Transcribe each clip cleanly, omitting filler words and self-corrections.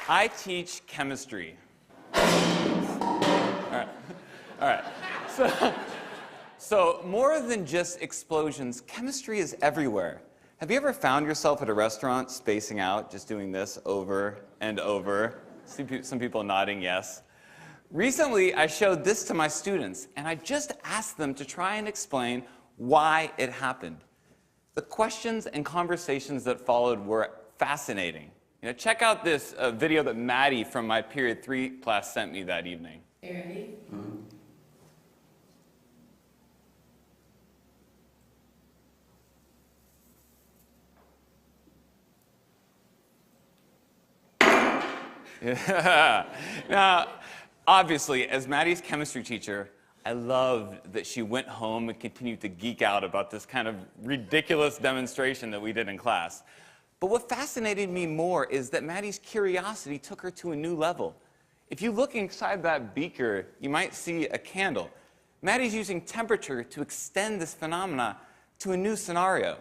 I teach chemistry. All right. So more than just explosions, chemistry is everywhere. Have you ever found yourself at a restaurant spacing out, just doing this over and over? Some people nodding yes. Recently, I showed this to my students, and I just asked them to try and explain why it happened. The questions and conversations that followed were fascinating. Check out this video that Maddie from my Period 3 class sent me that evening. Are you ready? Yeah. Now, obviously, as Maddie's chemistry teacher, I loved that she went home and continued to geek out about this kind of ridiculous demonstration that we did in class. But what fascinated me more is that Maddie's curiosity took her to a new level. If you look inside that beaker, you might see a candle. Maddie's using temperature to extend this phenomena to a new scenario.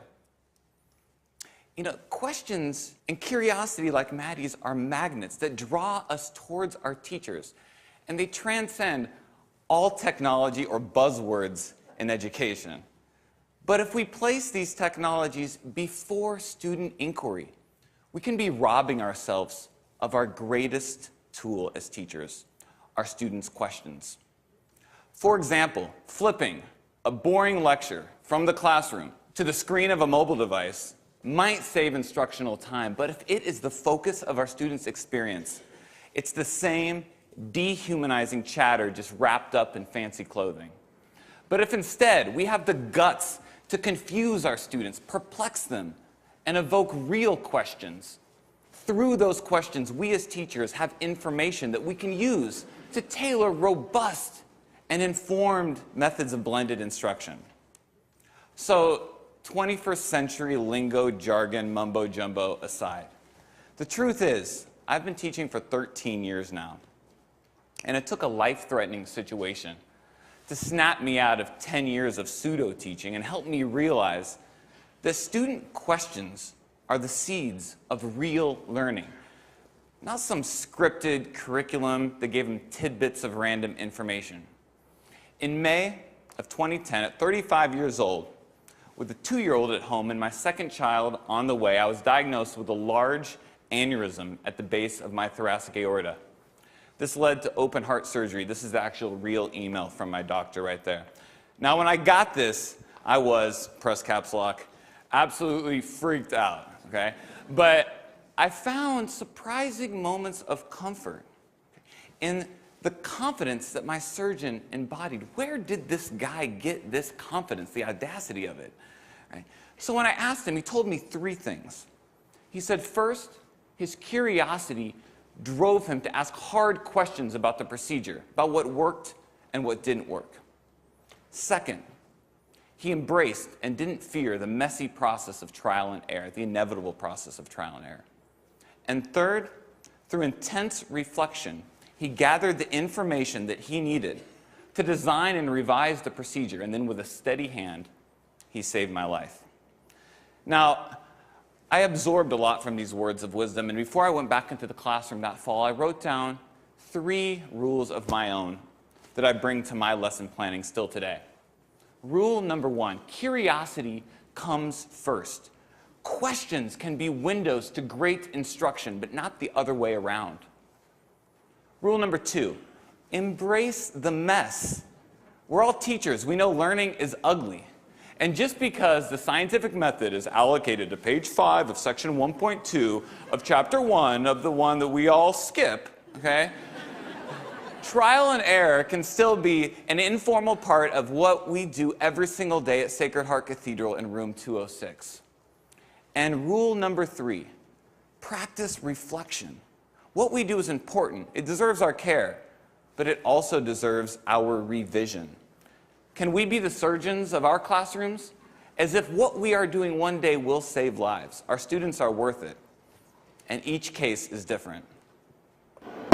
Questions and curiosity like Maddie's are magnets that draw us towards our teachers, and they transcend all technology or buzzwords in education. But if we place these technologies before student inquiry, we can be robbing ourselves of our greatest tool as teachers, our students' questions. For example, flipping a boring lecture from the classroom to the screen of a mobile device might save instructional time, but if it is the focus of our students' experience, it's the same dehumanizing chatter just wrapped up in fancy clothing. But if instead we have the guts to confuse our students, perplex them, and evoke real questions, through those questions, we as teachers have information that we can use to tailor robust and informed methods of blended instruction. So, 21st century lingo, jargon, mumbo-jumbo aside, the truth is, I've been teaching for 13 years now, and it took a life-threatening situation to snap me out of 10 years of pseudo-teaching and help me realize that student questions are the seeds of real learning, not some scripted curriculum that gave them tidbits of random information. In May of 2010, at 35 years old, with a 2-year-old at home and my second child on the way, I was diagnosed with a large aneurysm at the base of my thoracic aorta. This led to open heart surgery. This is the actual real email from my doctor right there. Now, when I got this, I was, press caps lock, absolutely freaked out, okay? But I found surprising moments of comfort in the confidence that my surgeon embodied. Where did this guy get this confidence, the audacity of it? Right? So when I asked him, he told me 3 things. He said, first, his curiosity drove him to ask hard questions about the procedure, about what worked and what didn't work. Second, he embraced and didn't fear the messy process of trial and error, the inevitable process of trial and error. And third, through intense reflection, he gathered the information that he needed to design and revise the procedure, and then with a steady hand, he saved my life. Now, I absorbed a lot from these words of wisdom, and before I went back into the classroom that fall, I wrote down 3 rules of my own that I bring to my lesson planning still today. Rule number 1, curiosity comes first. Questions can be windows to great instruction, but not the other way around. Rule number 2, embrace the mess. We're all teachers. We know learning is ugly. And just because the scientific method is allocated to page 5 of section 1.2 of chapter 1 of the one that we all skip, okay? Trial and error can still be an informal part of what we do every single day at Sacred Heart Cathedral in room 206. And rule number 3, practice reflection. What we do is important. It deserves our care, but it also deserves our revision. Can we be the surgeons of our classrooms? As if what we are doing one day will save lives. Our students are worth it. And each case is different.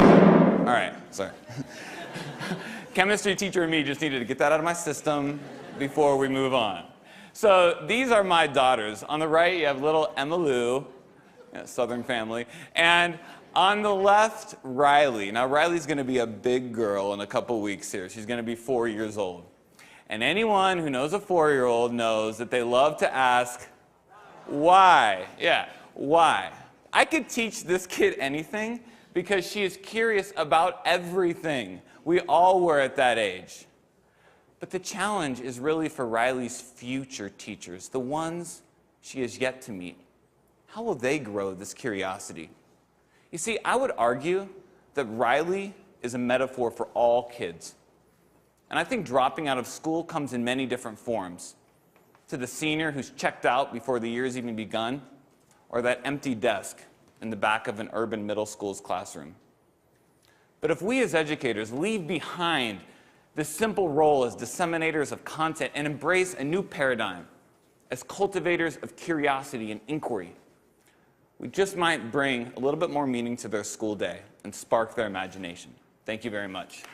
All right, sorry. Chemistry teacher and me just needed to get that out of my system before we move on. So these are my daughters. On the right, you have little Emma Lou, Southern family. And On the left, Riley. Now, Riley's going to be a big girl in a couple weeks here. She's going to be 4 years old. And anyone who knows a 4-year-old knows that they love to ask, why? Yeah, why? I could teach this kid anything because she is curious about everything. We all were at that age. But the challenge is really for Riley's future teachers, the ones she has yet to meet. How will they grow this curiosity? You see, I would argue that Riley is a metaphor for all kids. And I think dropping out of school comes in many different forms. To the senior who's checked out before the year's even begun, or that empty desk in the back of an urban middle school's classroom. But if we as educators leave behind this simple role as disseminators of content and embrace a new paradigm as cultivators of curiosity and inquiry, we just might bring a little bit more meaning to their school day and spark their imagination. Thank you very much.